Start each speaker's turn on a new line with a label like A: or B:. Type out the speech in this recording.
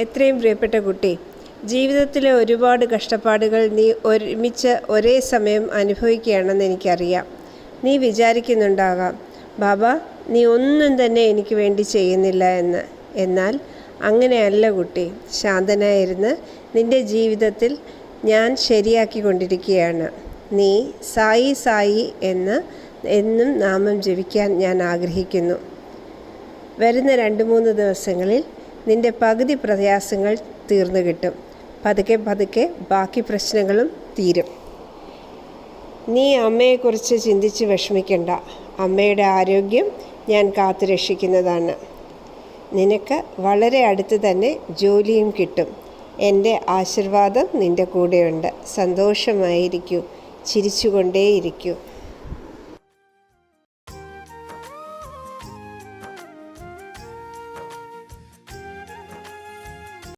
A: എത്രയും പ്രിയപ്പെട്ട കുട്ടി, ജീവിതത്തിലെ ഒരുപാട് കഷ്ടപ്പാടുകൾ നീ ഒരുമിച്ച് ഒരേ സമയം അനുഭവിക്കുകയാണെന്ന് എനിക്കറിയാം. നീ വിചാരിക്കുന്നുണ്ടാകാം, ബാബ നീ ഒന്നും തന്നെ എനിക്ക് വേണ്ടി ചെയ്യുന്നില്ല എന്ന്. എന്നാൽ അങ്ങനെയല്ല കുട്ടി. ശാന്തനായിരുന്ന് നിൻ്റെ ജീവിതത്തിൽ ഞാൻ ശരിയാക്കിക്കൊണ്ടിരിക്കുകയാണ്. നീ സായി സായി എന്ന് എന്നും നാമം ജപിക്കാൻ ഞാൻ ആഗ്രഹിക്കുന്നു. വരുന്ന 2-3 ദിവസങ്ങളിൽ നിൻ്റെ പകുതി പ്രയാസങ്ങൾ തീർന്നു കിട്ടും. പതുക്കെ പതുക്കെ ബാക്കി പ്രശ്നങ്ങളും തീരും. നീ അമ്മയെക്കുറിച്ച് ചിന്തിച്ച് വിഷമിക്കണ്ട. അമ്മയുടെ ആരോഗ്യം ഞാൻ കാത്തുരക്ഷിക്കുന്നതാണ്. നിനക്ക് വളരെ അടുത്ത് തന്നെ ജോലിയും കിട്ടും. എൻ്റെ ആശീർവാദം നിൻ്റെ കൂടെയുണ്ട്. സന്തോഷമായിരിക്കൂ, ചിരിച്ചുകൊണ്ടേയിരിക്കൂ.